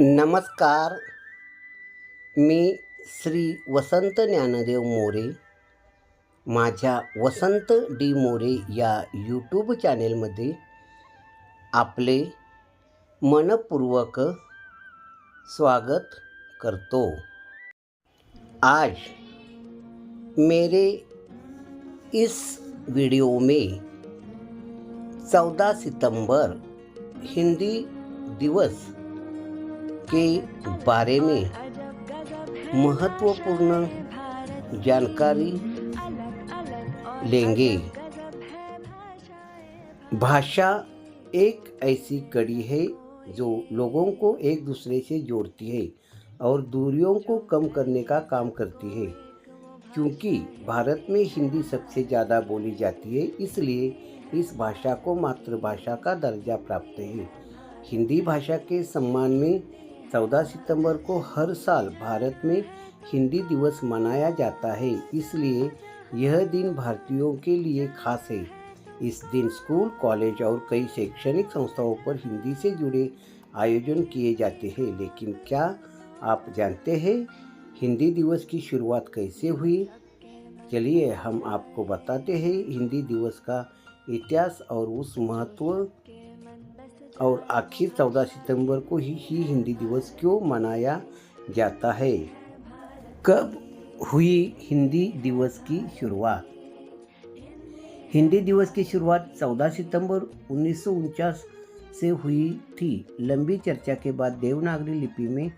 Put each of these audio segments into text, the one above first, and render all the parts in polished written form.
नमस्कार. मी श्री वसंत ज्ञानदेव मोरे. माझ्या वसंत डी मोरे या यूट्यूब चॅनेलमध्ये आपले मनपूर्वक स्वागत करतो. आज मेरे इस वीडियो में 14 सितंबर हिंदी दिवस के बारे में महत्वपूर्ण जानकारी लेंगे. भाषा एक ऐसी कड़ी है जो लोगों को एक दूसरे से जोड़ती है और दूरियों को कम करने का काम करती है. क्योंकि भारत में हिंदी सबसे ज़्यादा बोली जाती है, इसलिए इस भाषा को मातृभाषा का दर्जा प्राप्त है. हिंदी भाषा के सम्मान में 14 सितंबर को हर साल भारत में हिंदी दिवस मनाया जाता है. इसलिए यह दिन भारतीयों के लिए खास है. इस दिन स्कूल, कॉलेज और कई शैक्षणिक संस्थाओं पर हिंदी से जुड़े आयोजन किए जाते हैं. लेकिन क्या आप जानते हैं हिंदी दिवस की शुरुआत कैसे हुई? चलिए हम आपको बताते हैं हिंदी दिवस का इतिहास और उस महत्व, और आखिर 14 सितंबर को ही हिंदी दिवस क्यों मनाया जाता है. कब हुई हिंदी दिवस की शुरुआत? हिंदी दिवस की शुरुआत 14 सितंबर 1949 से हुई थी. लंबी चर्चा के बाद देवनागरी लिपि में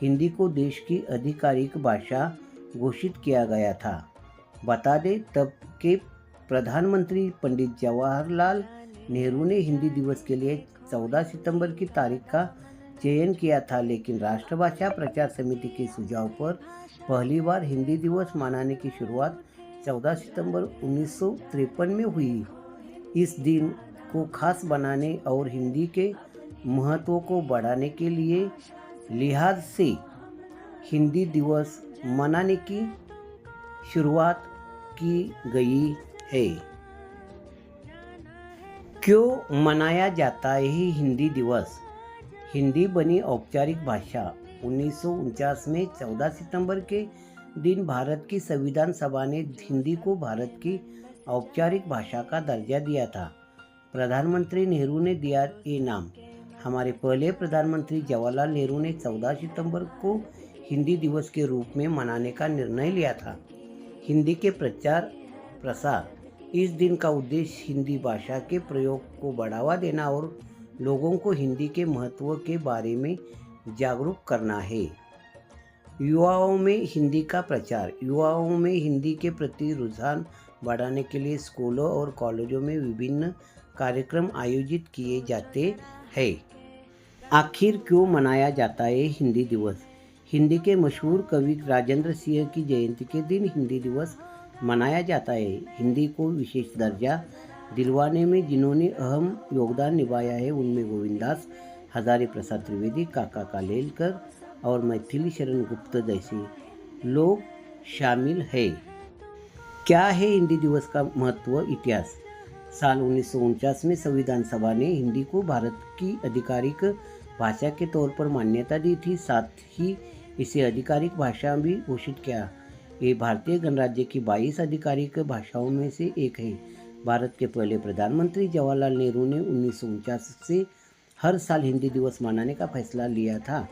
हिंदी को देश की आधिकारिक भाषा घोषित किया गया था. बता दें, तब के प्रधानमंत्री पंडित जवाहरलाल नेहरू ने हिंदी दिवस के लिए 14 सितंबर की तारीख का चयन किया था. लेकिन राष्ट्रभाषा प्रचार समिति के सुझाव पर पहली बार हिंदी दिवस मनाने की शुरुआत 14 सितंबर 1953 में हुई. इस दिन को खास बनाने और हिंदी के महत्व को बढ़ाने के लिए लिहाज से हिंदी दिवस मनाने की शुरुआत की गई है. क्यों मनाया जाता है हिंदी दिवस? हिंदी बनी औपचारिक भाषा. 1949 में 14 सितंबर के दिन भारत की संविधान सभा ने हिंदी को भारत की औपचारिक भाषा का दर्जा दिया था. प्रधानमंत्री नेहरू ने दिया ये नाम. हमारे पहले प्रधानमंत्री जवाहरलाल नेहरू ने 14 सितंबर को हिंदी दिवस के रूप में मनाने का निर्णय लिया था. हिंदी के प्रचार प्रसार. इस दिन का उद्देश्य हिंदी भाषा के प्रयोग को बढ़ावा देना और लोगों को हिंदी के महत्व के बारे में जागरूक करना है. युवाओं में हिंदी का प्रचार. युवाओं में हिंदी के प्रति रुझान बढ़ाने के लिए स्कूलों और कॉलेजों में विभिन्न कार्यक्रम आयोजित किए जाते हैं. आखिर क्यों मनाया जाता है हिंदी दिवस? हिंदी के मशहूर कवि राजेंद्र सिंह की जयंती के दिन हिंदी दिवस मनाया जाता है. हिंदी को विशेष दर्जा दिलवाने में जिन्होंने अहम योगदान निभाया है उनमें गोविंदास, हजारी प्रसाद त्रिवेदी, काका कालेलकर और मैथिली शरण गुप्त जैसे लोग शामिल हैं. क्या है हिंदी दिवस का महत्व? इतिहास. साल 1949 में संविधान सभा ने हिंदी को भारत की आधिकारिक भाषा के तौर पर मान्यता दी थी. साथ ही इसे आधिकारिक भाषा भी घोषित किया. ये भारतीय गणराज्य की 22 आधिकारिक भाषाओं में से एक है. भारत के पहले प्रधानमंत्री जवाहरलाल नेहरू ने 1949 से हर साल हिंदी दिवस मनाने का फैसला लिया था.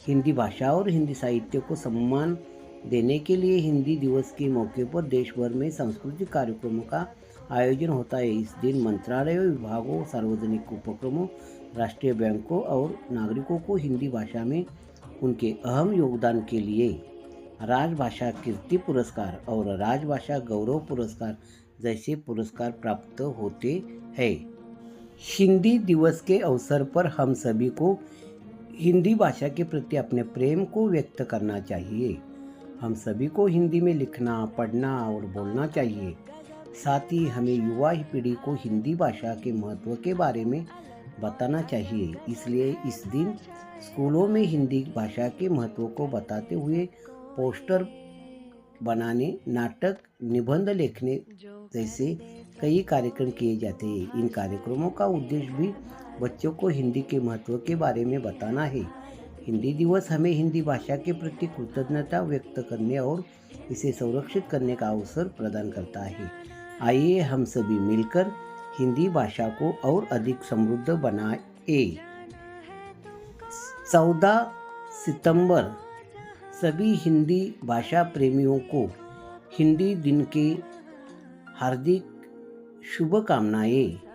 हिंदी भाषा और हिंदी साहित्य को सम्मान देने के लिए हिंदी दिवस के मौके पर देश भर में सांस्कृतिक कार्यक्रमों का आयोजन होता है. इस दिन मंत्रालयों, विभागों, सार्वजनिक उपक्रमों, राष्ट्रीय बैंकों और नागरिकों को हिंदी भाषा में उनके अहम योगदान के लिए राजभाषा कीर्ति पुरस्कार और राजभाषा गौरव पुरस्कार जैसे पुरस्कार प्राप्त होते हैं. हिंदी दिवस के अवसर पर हम सभी को हिंदी भाषा के प्रति अपने प्रेम को व्यक्त करना चाहिए. हम सभी को हिंदी में लिखना, पढ़ना और बोलना चाहिए. साथ ही हमें युवा पीढ़ी को हिंदी भाषा के महत्व के बारे में बताना चाहिए. इसलिए इस दिन स्कूलों में हिंदी भाषा के महत्व को बताते हुए पोस्टर बनाने, नाटक, निबंध लिखने जैसे कई कार्यक्रम किए जाते हैं। इन कार्यक्रमों का उद्देश्य भी बच्चों को हिंदी के महत्व के बारे में बताना है। हिंदी दिवस हमें हिंदी भाषा के प्रति कृतज्ञता व्यक्त करने और इसे संरक्षित करने का अवसर प्रदान करता है। आइए हम सभी मिलकर हिंदी भाषा को और अधिक समृद्ध बनाए। 14 सितंबर सभी हिंदी भाषा प्रेमियों को हिंदी दिन की हार्दिक शुभकामनाएं।